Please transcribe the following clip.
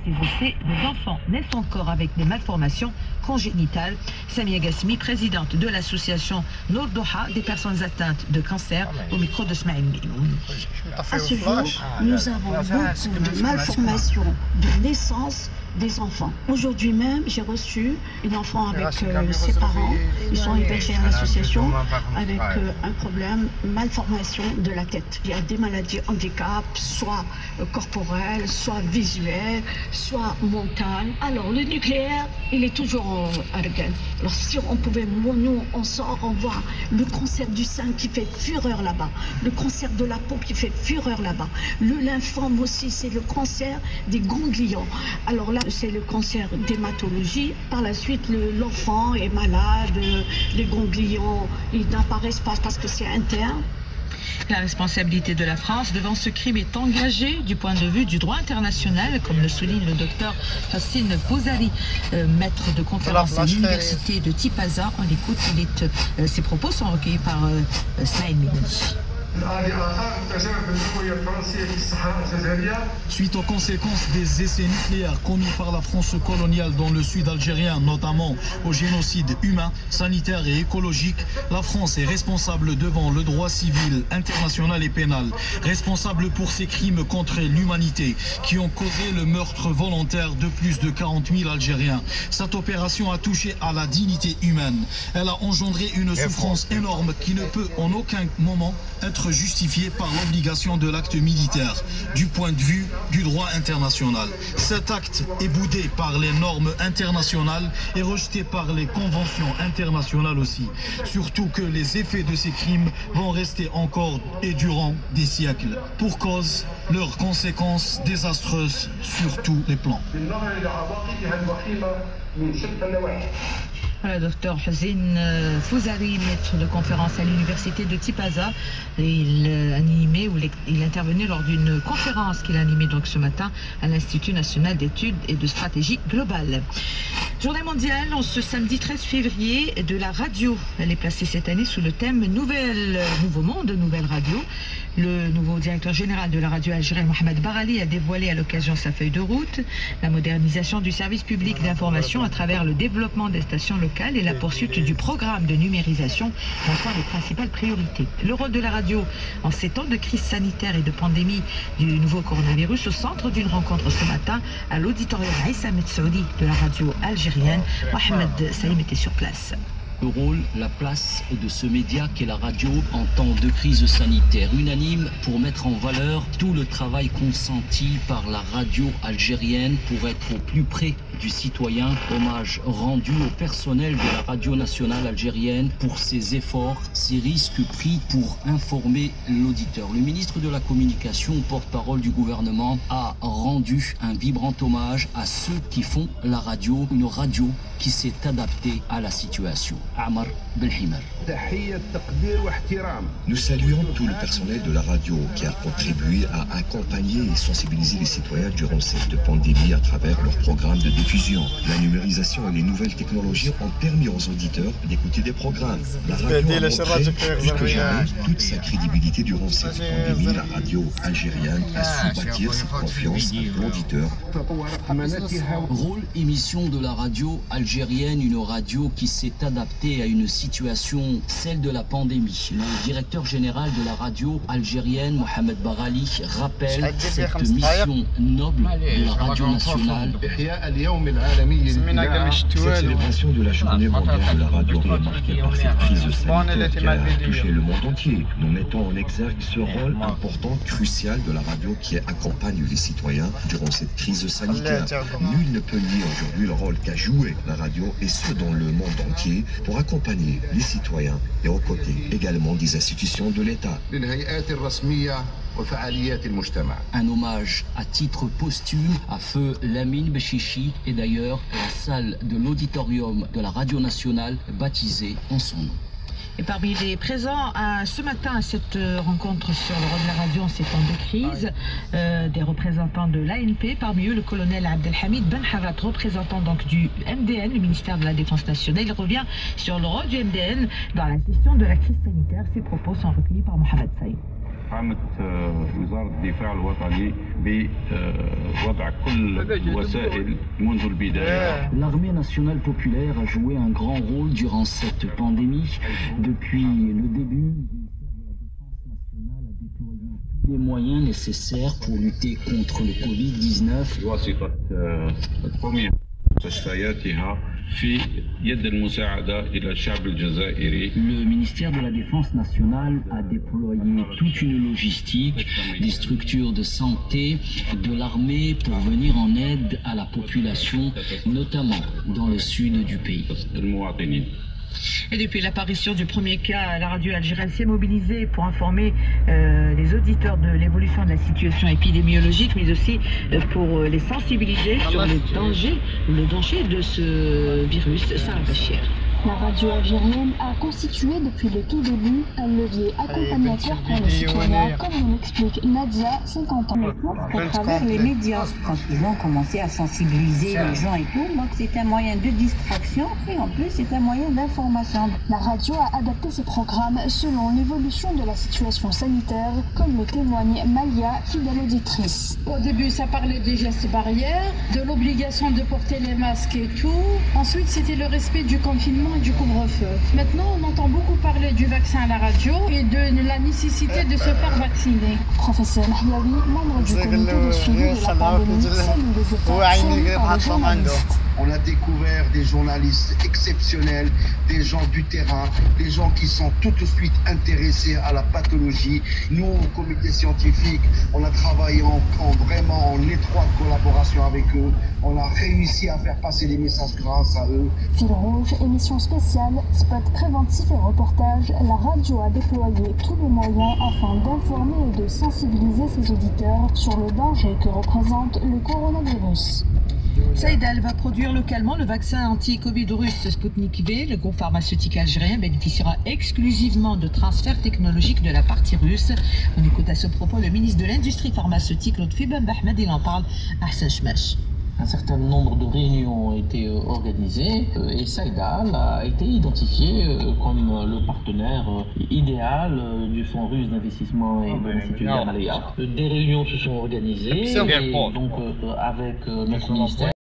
Ces effets, les enfants naissent encore avec des malformations congénitales. Samia Gassimi, présidente de l'association Nour Doha des personnes atteintes de cancer, au micro de Smaïl Meïmouni. À ce jour, nous avons beaucoup de malformations de naissance des enfants. Aujourd'hui même, j'ai reçu une enfant avec ses parents. Ils sont hébergés à l'association avec un problème, malformation de la tête. Il y a des maladies handicap, soit corporelles, soit visuelles, soit mentales. Alors le nucléaire, il est toujours à Argan. Alors si on pouvait, nous on sort, on voit le cancer du sein qui fait fureur là-bas, le cancer de la peau qui fait fureur là-bas, le lymphome aussi, c'est le cancer des ganglions. Alors là, c'est le cancer d'hématologie. Par la suite, l'enfant est malade, les ganglions, ils n'apparaissent pas parce que c'est interne. La responsabilité de la France devant ce crime est engagée du point de vue du droit international, comme le souligne le docteur Hassan Fouzari, maître de conférence à l'université de Tipaza. On l'écoute, ses propos sont recueillis par Smaïl Meïmouni. Suite aux conséquences des essais nucléaires commis par la France coloniale dans le sud algérien, notamment au génocide humain, sanitaire et écologique, la France est responsable devant le droit civil, international et pénal. Responsable pour ces crimes contre l'humanité qui ont causé le meurtre volontaire de plus de 40 000 Algériens. Cette opération a touché à la dignité humaine. Elle a engendré une souffrance énorme qui ne peut en aucun moment être justifié par l'obligation de l'acte militaire du point de vue du droit international. Cet acte est boudé par les normes internationales et rejeté par les conventions internationales aussi. Surtout que les effets de ces crimes vont rester encore et durant des siècles. Pour cause, leurs conséquences désastreuses sur tous les plans. Voilà, docteur Hassan Fouzari, maître de conférence à l'université de Tipaza. Il intervenait lors d'une conférence qu'il a animée donc ce matin à l'Institut national d'études et de stratégie globale. Journée mondiale en ce samedi 13 février de la radio. Elle est placée cette année sous le thème Nouveau monde, nouvelle radio. Le nouveau directeur général de la radio algérienne, Mohamed Barali, a dévoilé à l'occasion sa feuille de route, la modernisation du service public d'information à travers le développement des stations locales et la poursuite du programme de numérisation sont les principales priorités. Le rôle de la radio en ces temps de crise sanitaire et de pandémie du nouveau coronavirus au centre d'une rencontre ce matin à l'auditorium Aïssa Metsoudi de la radio algérienne. Mohamed Saïm était sur place. Le rôle, la place de ce média qu'est la radio en temps de crise sanitaire, unanime pour mettre en valeur tout le travail consenti par la radio algérienne pour être au plus près du citoyen. Hommage rendu au personnel de la radio nationale algérienne pour ses efforts, ses risques pris pour informer l'auditeur. Le ministre de la Communication, porte-parole du gouvernement, a rendu un vibrant hommage à ceux qui font la radio, une radio qui s'est adaptée à la situation. Amar Belhimar. Nous saluons tout le personnel de la radio qui a contribué à accompagner et sensibiliser les citoyens durant cette pandémie à travers leurs programmes de diffusion. La numérisation et les nouvelles technologies ont permis aux auditeurs d'écouter des programmes. La radio a montré plus que jamais toute sa crédibilité durant cette pandémie. La radio algérienne a su bâtir cette confiance à l'auditeur. Rôle et mission de la radio algérienne, une radio qui s'est adaptée à une situation, celle de la pandémie. Le directeur général de la radio algérienne, Mohamed Barali, rappelle cette mission noble de la radio nationale. Cette célébration de la journée mondiale de la radio est marquée par cette crise sanitaire qui a touché le monde entier. Nous mettons en exergue ce rôle important, crucial de la radio qui accompagne les citoyens durant cette crise sanitaire. Nul ne peut nier aujourd'hui le rôle qu'a joué la radio et ce dans le monde entier pour accompagner les citoyens et aux côtés également des institutions de l'État. Un hommage à titre posthume à feu Lamine Bechichi et d'ailleurs la salle de l'auditorium de la radio nationale baptisée en son nom. Et parmi les présents ce matin à cette rencontre sur le rôle de la radio en ces temps de crise, des représentants de l'ANP, parmi eux le colonel Abdelhamid Ben Harat, représentant donc du MDN, le ministère de la Défense nationale. Il revient sur le rôle du MDN dans la gestion de la crise sanitaire. Ses propos sont recueillis par Mohamed Saïd. قامت وزارة الدفاع الوطني بوضع كل وسائل منذ البداية. L'armée nationale populaire a joué un grand rôle durant cette pandémie. Depuis le début, le ministère de la Défense nationale a déployé tous les moyens nécessaires pour lutter contre le Covid-19. بواسطة تطوير مستشفياتها في يد المساعدة إلى الشعب الجزائري. Le ministère de la Défense nationale a déployé toute une logistique, des structures de santé, de l'armée pour venir en aide à la population, notamment dans le sud du pays. المواطنين. Et depuis l'apparition du premier cas, la radio algérienne s'est mobilisée pour informer les auditeurs de l'évolution de la situation épidémiologique, mais aussi pour les sensibiliser sur le danger de ce virus. Sarah Bachir. La radio algérienne a constitué depuis le tout début un levier accompagnateur pour les citoyens, comme nous l'explique Nadia, 50 ans. À travers les médias, quand ils ont commencé à sensibiliser les gens et tout, donc c'est un moyen de distraction et en plus c'est un moyen d'information. La radio a adapté ses programmes selon l'évolution de la situation sanitaire, comme le témoigne Malia, fidèle auditrice. Au début, ça parlait des gestes barrières, de l'obligation de porter les masques et tout. Ensuite, c'était le respect du confinement et du couvre-feu. Maintenant, on entend beaucoup parler du vaccin à la radio et de la nécessité de se faire vacciner. Professeur Mahyawi, membre du comité de suivi de la pandémie, salue les efforts fournis par les journalistes. On a découvert des journalistes exceptionnels, des gens du terrain, des gens qui sont tout de suite intéressés à la pathologie. Nous, au comité scientifique, on a travaillé vraiment en étroite collaboration avec eux. On a réussi à faire passer des messages grâce à eux. Fil rouge, émission spéciale, spot préventif et reportage, la radio a déployé tous les moyens afin d'informer et de sensibiliser ses auditeurs sur le danger que représente le coronavirus. Saïdal va produire localement le vaccin anti-Covid russe Sputnik V. Le groupe pharmaceutique algérien bénéficiera exclusivement de transferts technologiques de la partie russe. On écoute à ce propos le ministre de l'Industrie pharmaceutique, Lotfi Ben Ahmed. Il en parle à Hassan Chmash. Un certain nombre de réunions ont été organisées et Saïdal a été identifié comme le partenaire idéal du Fonds russe d'investissement et de l'Institut Gamaleya. Des réunions se sont organisées et donc avec notre ministère.